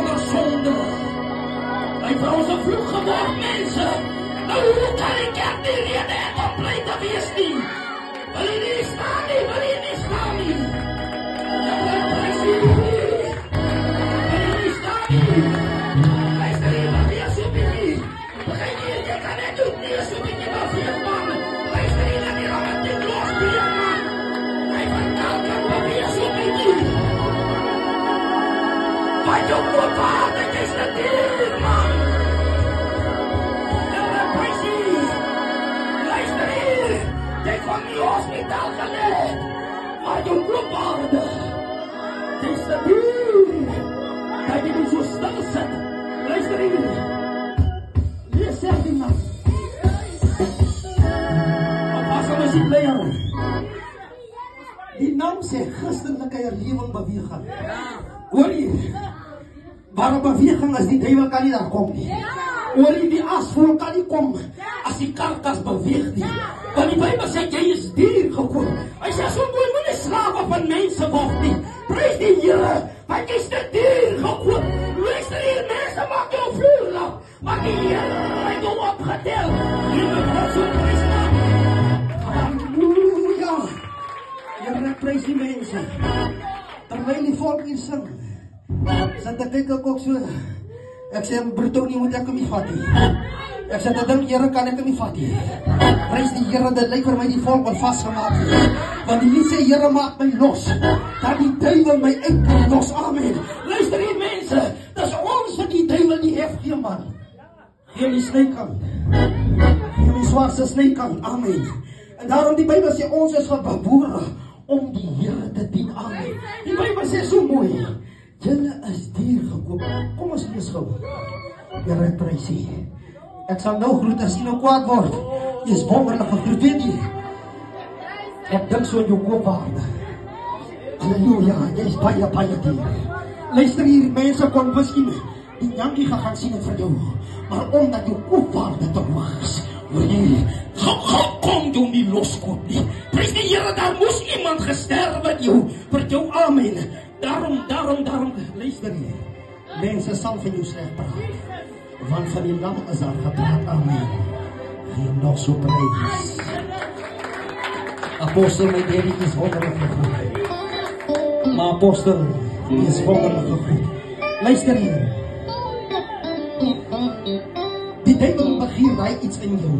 onder sonde. Hy vir ons 'n vloek geword, mense. Nou hoe kan die kerk nie rede hê om bly te wees nie? Wil jy nie staan nie, wil jy nie staan nie? Wil jy nie staan nie? Luister hier, wat hier so bietjie. Begin jy kan net doen nie, so bietjie maar vir man. Luister hier, dat die romantiek los bier, man. Hy vertel dat hier so bietjie. Maar jou kopal, dit is natuurlijk, man. Jy kon nie hospitaal gelet, maar jou bloedbaarde, dis te duur, dat jy nie so stil sit. Luister hier, lees sê die man. Pas om is die leier. Die naam sê christelike herlewing beweging. Hoor jy, waar 'n beweging is, die duiwel kan nie daar kom nie. Hoor jy, die asvol kan nie kom, as die karkas beweeg nie. Want die Bybel sê, jy is dier gekoop. Hy sê, so moenie slawe van mense word nie. Prys die Here, want jy is te dier gekoop. Luister hier, mense, maak jou vloer lang. Maar die Here het jou opgetel. Hier moet God so prys maak. Halleluja. Here, prys die mense. Terwyl die volk hier sing, sit ek ook so. Ek sê, broer, nie moet ek hom nie vat nie. Ek sê, dit dink, Here, kan ek hom nie vat nie. Prys die Here, dit lyk vir my die volk wat vastgemaak het. Want die lied sê, Here, maak my los. Dat die duiwel my uit kan los. Amen. Luister hier, mense. Dis ons wat die duiwel nie hef gee, man. Gee die snykant. Gee die swaarste snykant. Amen. En daarom die Bybel sê, ons is gebore om die Here te dien. Amen. Die Bybel sê so mooi. Julle is dier gekoop. Kom ons lees gou. Here, prys U. Ek sal nou groet as jy nou kwaad word. Jy is wonderlik gegroet, weet jy? Ek dink so in jou koopwaarde. Halleluja, jy is baie, baie dier. Luister hier, mense kon miskien die jankie gaan sien vir jou. Maar omdat jou koopwaarde te hoog is, hoor jy, kom jou nie loskoop nie. Prys die Here, daar moes iemand gesterwe vir jou, amen. Daarom, luister hier. Mense sal vir jou sleg praat. Want van die lam is daar gepraat, amen. Gee hom nog so prys. Apostel, my David is wonderlik gegroet. Maar apostel, die is wonderlik gegroet. Luister hier. Die duiwel begeer hy iets in jou.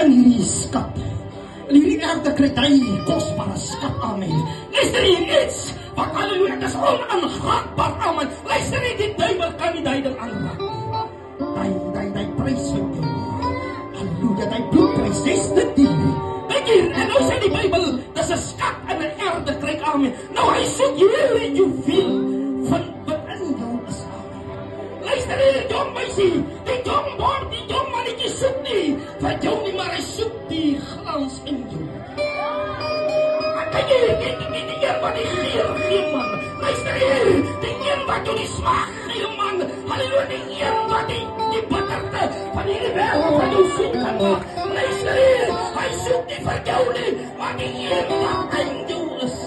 In hierdie skat. In hierdie aarde kry hy kosbare skat, amen. Luister hier, iets wat halleluja, dit is onaangaatbaar, amen. Luister hier, die duiwel kan nie duidel aanraak. Die prys van jou. Halleluja, die bloedprys, dis dit die. Kijk hier, en nou sê die Bybel, dis 'n skat in 'n aarde kry, amen. Nou hy soek hier en jou veel van wat in jou is, amen. Luister hier, jong meisie, die jong bord, die jong mannetjie soek nie van jou nie, maar hy soek die glans in jou. Kijk hier, die een wat die geur gee, man. Luister hier, die een wat jou die smaak gee, man. Halleluja, die een wat die bitterte van hierdie wêreld van jou soek kan maak. Luister hier, hy soek nie vir jou nie, maar die een wat in jou is.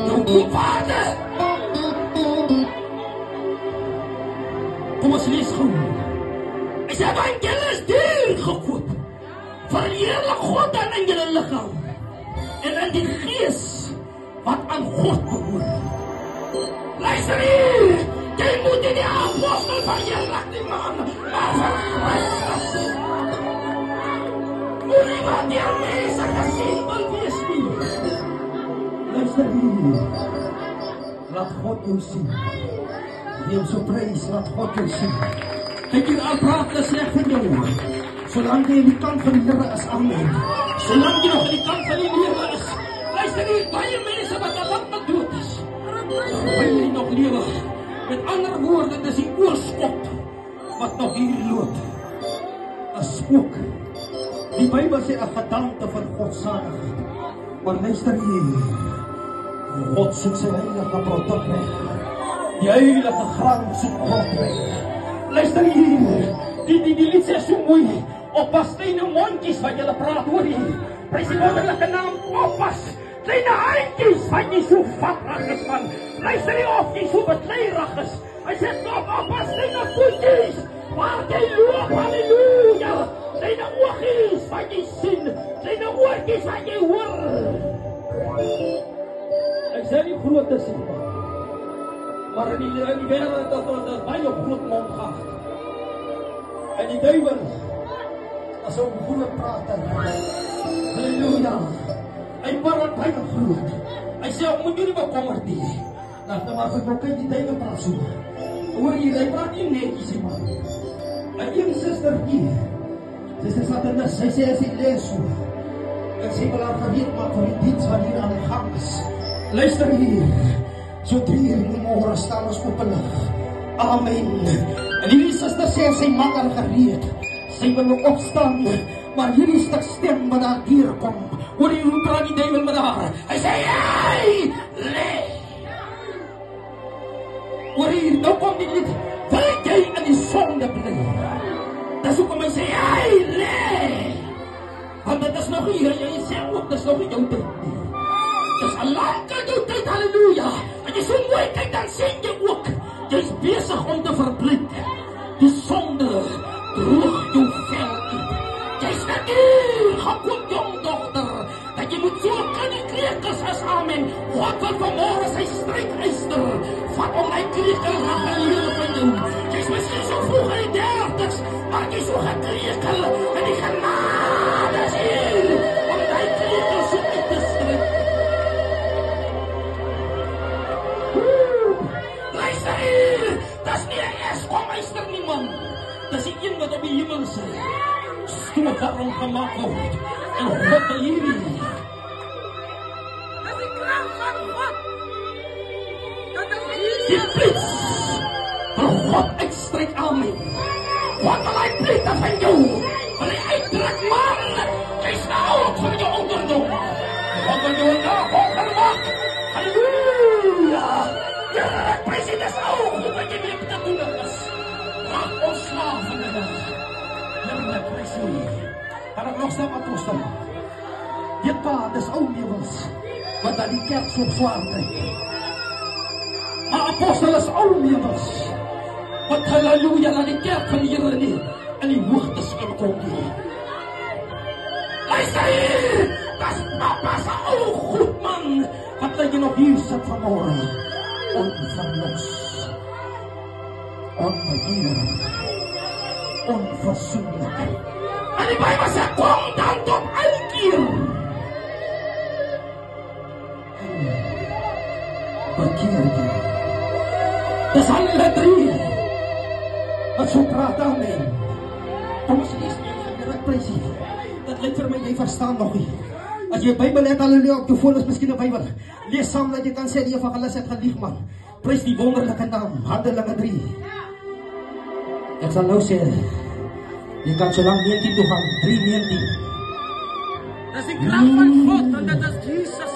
Jou koopwaarde. Kom ons lees gou. Hy sê, want julle is duur gekoop. Verheerlik God dan in julle liggaam en in die gees wat aan God behoort. Luister hier, jy moet nie die apostel verheerlik nie, man, maar vir Christus. Moet nie wat die mense gesien wil wees nie. Luister hier, laat God jou sien. Neem so prys, laat God jou sien. Kijk hier, al praat is sleg van jou. Solank jy in die kant van die Here is, amen. Solank jy nog in die kant van die lewe is. Luister hier, baie mense wat al lang dood is. Terwyl jy nog lewe. Met ander woorde, dis die oorskot wat nog hier loop. 'n Spook. Die Bybel sê 'n gedagte van godsaligheid. Maar luister hier. God soek sy heilige produk weg. Die heilige grond soek God weg. Luister hier. Die lied sê so mooi. Oppas kleine mondjies wat julle praat, hoor hier. Prys die wonderlike naam, oppas. Kleine handjies wat jy so vatrig is man. Luister nie of jy so bekleirig is. Hy sê stop op as kleine voetjies. Waar jy loop, halleluja. Kleine oogies wat jy sien. Kleine oortjies wat jy hoor. Hy sê nie groot is nie. Maar in die wêreld dat baie groot mond gehad. En die duivel as 'n groot prater. Halleluja. Hy praat baie groot. Hy sê moet jy nie bekommerd nie. Nou maar vir my kyk die duivel praat so. Hoor jy, hy praat nie netjies nie man. En een sustertjie. Sy sê Satanas, sy sê as hy lees so. En sy wil haar gereed maak vir die diens wat hier aan die gang is. Luister hier. So 3 uur in die môre staan ons op 'n lig. Amen. En hierdie suster sê sy maak haar gereed. Sy wil nog opstaan, maar hierdie stuk stem wat daar deurkom. Hoor jy hoe praat die duivel met haar? Hy sê, hey, lê. Hoor hier, nou kom die lied. Wil jy in die sonde bly? Dis hoekom hy sê, hey, lê. Want dit is nog hier, jy sê ook, dit is nog nie jou tyd nie. Dit is al lang in jou tyd, halleluja. En jy so mooi kyk, dan sien jy ook, jy is besig om te verblik. Die sonde droog jou vel uit. Jy is net hier, gekoop jong dochter, dat jy moet so kan die krekels as amen. God wil vanmorgen sy strijdeister, vat om die krekel rappeleer van jou. Jy is miskien so vroeg in die 30's, maar jy is so gekrekel, en die genade is hier, om die krekel so uit te strik. Luister hier, dat is nie een eskomeister nie man, dat is die een wat op die hemel sê. Stoot waarom gemaakt word, en God wil hierdie. Dat is die kracht van God. Dat is Die flits van God uitstryk, amen. Wat wil hy plitten van jou? Wil hy uitdruk, man? Jy is nou oud van jou ouderdom. Wat wil jou navolger maak? Halleluja! Ja, president ook, wat jy weer te doen is. Raak ons slaaf van die dag. Heerlijk, president. En ek nog stem apostel. Dit pa, dis ou meeuwels, wat aan die kerk so zwaar trek. Maar apostel is ou meeuwels, wat halleluja na die kerk van die Here nie, in die hoogtes inkom nie. Luister hier, dat is papa se ou goed man, wat jy nog hier sit vanmorgen, onverlos, onbegeer, onverzoenlijk. En die Bijbel sê, kom dan tot uitkeer. Bekeer jy. Dis hulle 3 wat so praat, amen. Kom ons lees nie, ek prys hier. Dit lyk vir my, jy verstaan nog nie. As jy Bybel het, halleluja, op jou foon is miskien 'n Bybel. Lees saam dat jy kan sê, die evangelis het gelieg man. Prys die wonderlike naam, Handelinge 3. Ek sal nou sê, jy kan so lang 19 toe gaan, 3:19. Dat is die kracht van God, en dat is Jesus.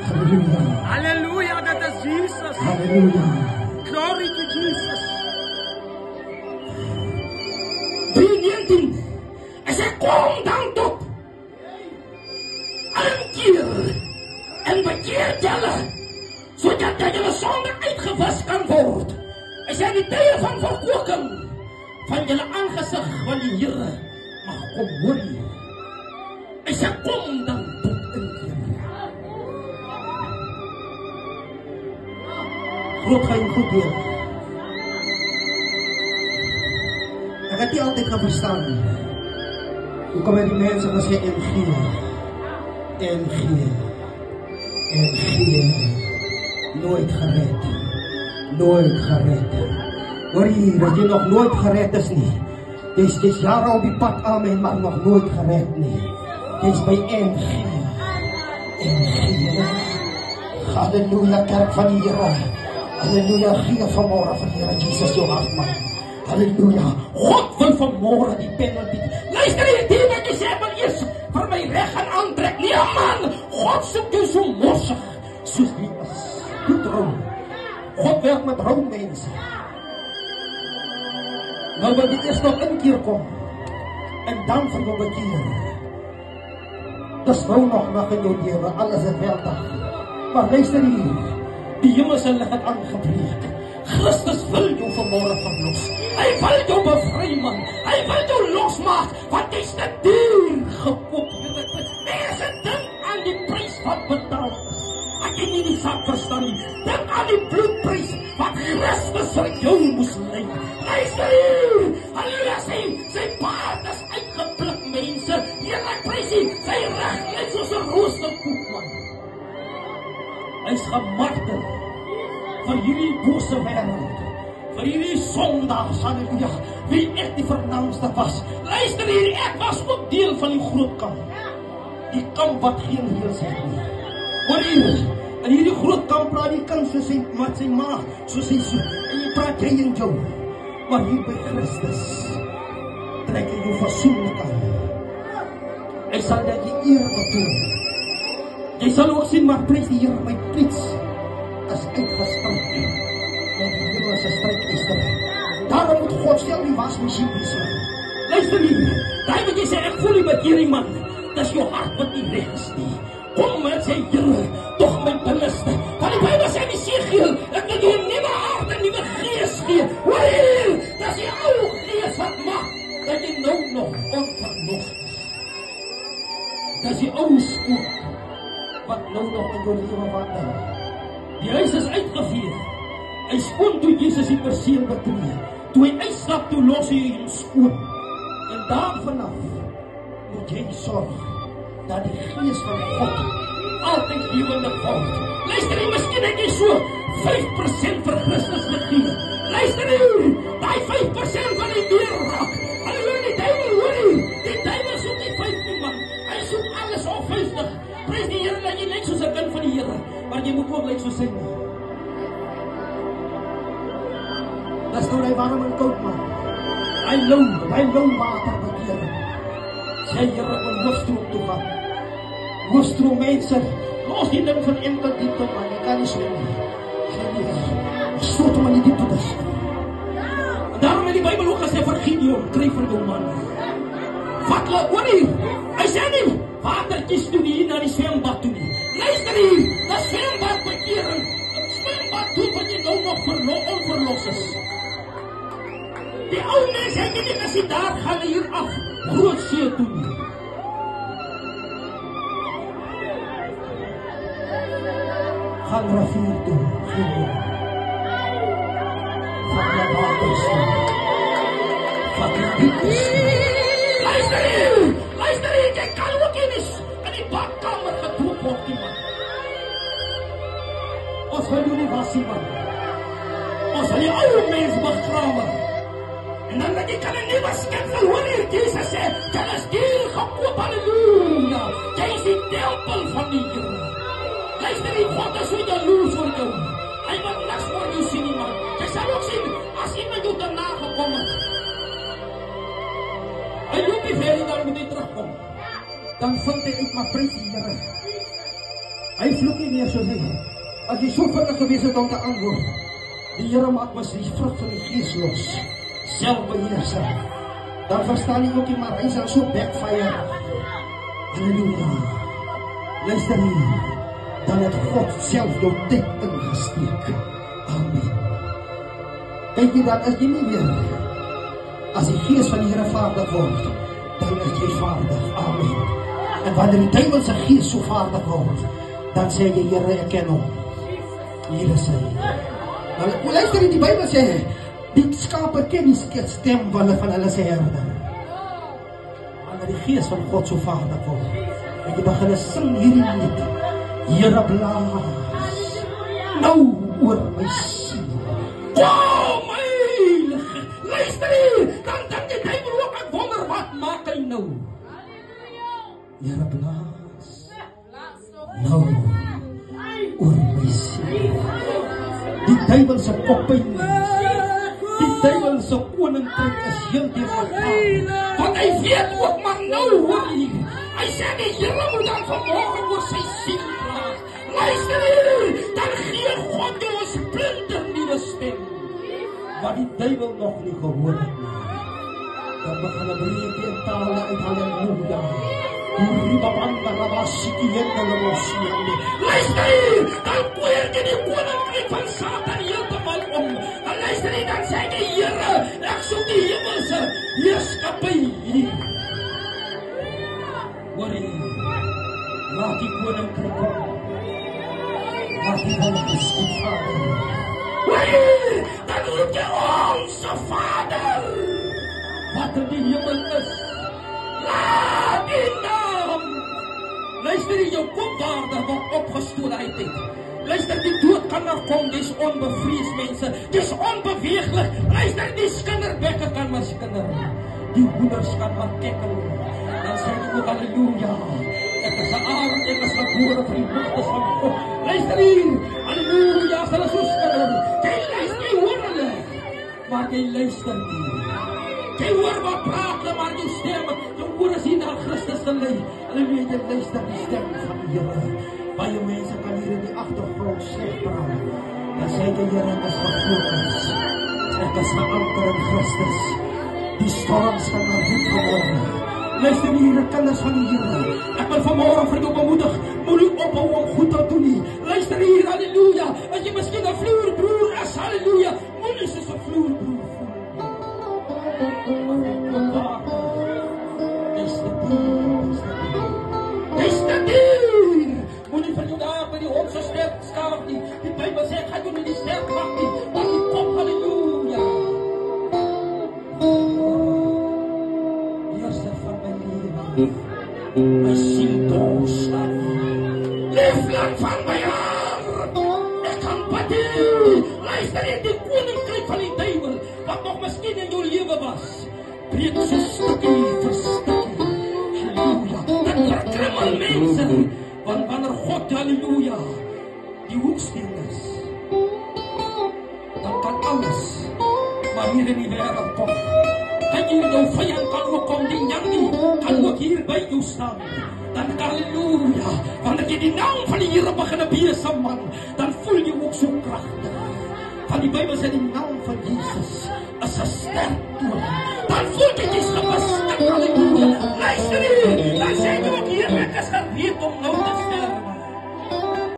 Halleluja. Halleluja, dat is Jesus. Halleluja. Glory to Jesus. 3:19. Hy sê, kom dan tot inkeer en bekeer julle, sodat julle sonde uitgewis kan word. Hy sê, die tye van verkoeking van julle aangesig van die Here mag kom hoor jy. Hy sê, kom dan tot inkeer. Groot gaan jy goed weer. Ek het nie altyd gaan verstaan nie. Hoe kom die mense wat sê NG, nooit gered, nooit gered. Hoor hier, dat jy nog nooit gered is nie. Jy is jare op die pad, amen, maar nog nooit gered nie. Jy is by NG. Halleluja, kerk van die Here. Halleluja, gee vanmorgen vir Here Jesus jou hart, man. Halleluja, God wil vanmorgen die penalty. Luister hier, die wat jy sê, maar eers vir my reg gaan aantrek. Nee man, God soek jou so morsig, soos die is. Goed rou. God werk met rou mense. Nou wat jy eerst nog inkeer kom, en dan vir jou bekeer. Dis nou nog nag in jou lewe, alles is weldag. Maar luister hier, die hemel se lig het aangebreek. Christus wil jou vanmôre verlos. Hy wil jou bevry, man. Hy wil jou losmaak, want hy's te duur gekoop. Mense, dink aan die prys wat betaal is. Ek het nie die saak verstaan nie. Dink aan die bloedprys wat Christus vir jou moes ly. Luister hier, halleluja, sy paard is uitgepluk, mense. Heerlik prysie, sy reg net soos 'n roosterkoek, man. Hy's gemartel vir hierdie bose wêreld, vir hierdie sondags, halleluja, wie ek die vernaamste was. Luister hier, ek was ook deel van die groot kamp. Die kamp wat geen reëls het nie. Hoor hier, in hierdie groot kamp praat die kind soos sy ma, soos hy so, en jy praat jy en jou. Maar hier by Christus trek hy jou versoenlik aan. Hy sal dat jy eer betoon. Jy sal ook sien, maar prys die Here, my fiets is uitgestryk. Met die Here se strykyster. Daarom moet God self die wasmasjien wees. Luister hier, daai wat jy sê, ek voel nie met hierdie man. Dis jou hart wat nie reg is nie. Kom met sy Here, tog my binneste. Want die Bybel sê in Esegiel, ek wil jou 'n nuwe hart en 'n nuwe gees gee. Hoor hier, dis die ou gees wat mag, dat jy nou nog onvernog is. Dis die ou skoot wat nou nog in jou lewe wandel. Die huis is uitgevee. Hy skoon toe Jesus die perseel betree. Toe hy uitstap, toe los hy hom skoon. En daarvanaf moet jy sorg dat die gees van God altyd lewende word. Luister hier, miskien het jy so 5% vir Christus gegee. Luister hier, daai 5% van die deur raak. Halleluja, die duiwel, hoor hier, die duiwel soek nie 15 man. Hy soek alles op 50. Prys die Here dat jy lyk soos 'n kind van die Here, maar jy moet ook lyk soos sy. Dis nou die warm en koud, man. Hy loon water bekeer. Sy Here wil hoofstroom toe vat. Hoofstroom, mense, los die ding van enkel diepte, man. Jy kan nie swem nie. Stoot hom in die diepte dus. En daarom het die Bybel ook gesê vir Gideon, kry vir jou man. Vat hulle, hoor hier, hy sê nie, watertjies toe nie, na die swembad toe nie. Luister hier, dat swembad bekering, het swembad toe wat jy nou nog onverlos is. Die ou mense het nie gesê, daar gaan hier af, groot see toe nie. Gaan rivier toe, Gideon. Vat die waters toe. Vat die dieptes toe. Luister hier, jy kan ook in die badkamer gedoop word, die man. Ons wil jou nie was, die man. Ons wil die oude mens begrawe. En dan dat jy kan een nieuwe skepsel, hoor hier, Jesus sê, jy is deel gekoop, halleluja. Jy is die tempel van die Here. Luister hier, God is so jaloers voor jou. Hy wil niks voor jou sien, die man. Jy sal ook sien, as iemand jou daarna gekom het. Hy loop nie verder, dan moet hy terugkom. Dan vind hy uit, maar prys die Here. Hy vloek nie meer soos hy. As jy so vinnig gewees het om te antwoord, die Here maak mys die vrug van die gees los. Selfbeheersing. Dan verstaan jy ook nie, maar hy sal so backfire. Halleluja. Luister hier. Dan het God self jou tyd ingesteek. Amen. Kijk jy dat, as jy nie weer, as die gees van die Here vaardig word, dan is jy vaardig. Amen. En wanneer die duiwelse gees so vaardig word, dan sê jy, Here, ek ken hom. Hier is hy. Nou, luister in die Bybel sê, die skape ken die stem van hulle se herder. Wanneer die gees van God so vaardig word, en jy begin sing hierdie lied, Here blaas, nou oor my siel. Oh my, luister hier, dan dink die duiwel ook, ek wonder wat maak hy nou? Here blaas, nou oor my siel. Die duiwel se koppyn, die duiwel se koninkryk is heeltemal klaar. Want hy weet ook, maar nou hoor hier, hy sê die Here moet dan vanmorgen oor sy siel praat. Luister hier, dan gee God jou 'n splinter nuwe stem, wat die duiwel nog nie gehoor het nie. Dan begin hy breek in tale uit, halleluja. Luister, dan kuier die koninkryk van Satan heeltemal om. En luister, dan sê die Here, ek soek die hemelse heerskappy hier. Hoorie, laat die koninkryk kom. Laat die wil geskied, Vader. Hoorie, dan roep jy onze Vader, wat in die hemel is. Laat die naam. Luister, jou kopwaarde wat opgestool uit het. Luister, die dood kan nog kom, dis onbevrees mense, dis onbeweeglik. Luister, die skinderbekke kan maar skinder, die hoenders kan maar kekkel. Dan sê jy ook halleluja, ek is 'n arend, ek is gebore vir die hoogtes van God. Luister hier, halleluja, as hulle so skinder, jy luister, jy hoor hulle, maar jy luister nie. Jy hoor wat praat hulle, maar jou stem, jou oor is hier na Christus te lei. Halleluja, jy luister die stem van die Here. Baie mense kan hier in die agtergrond sleg praat. Dan sê die Here, ek is gefokus. Ek is geanker in Christus. Die storms kan maar goed geworden. Luister hier, kinders van die Here. Ek wil vanmorgen vir jou bemoedig, moenie ophou om goed te doen nie. Luister hier, halleluja. As jy miskien 'n vloerbroer is, halleluja, moenie soos 'n vloerbroer voel. Dis te duur. Moenie van jou daar by die hond so sterk skaaf nie. Die Bybel sê, gaan jou nie die sterk maak nie. Maar die kop, halleluja. Eerste van my leven, my siel doorstaan. Liefling van my hart, ek kan badie. Luister in die koninkryk van die duivel, wat nog miskien in jou lewe was. Breek so stukkie vir stukkie. Halleluja, dat verkrimmel mense. Want wanneer God, halleluja, die hoeksteen is, dan kan alles maar hier in die wêreld kom. Kan jy jou vyand kan ook kom, die jangie kan ook hier by jou staan. Dan halleluja, wanneer jy die naam van die Here begin besem man, dan voel jy ook so kragtig. Van die Bybel sê die naam van Jesus is 'n sterk toon. Dan voel jy jy's gewastig, halleluja. Luister hier, dan sê jy ook hier, ek is gereed om nou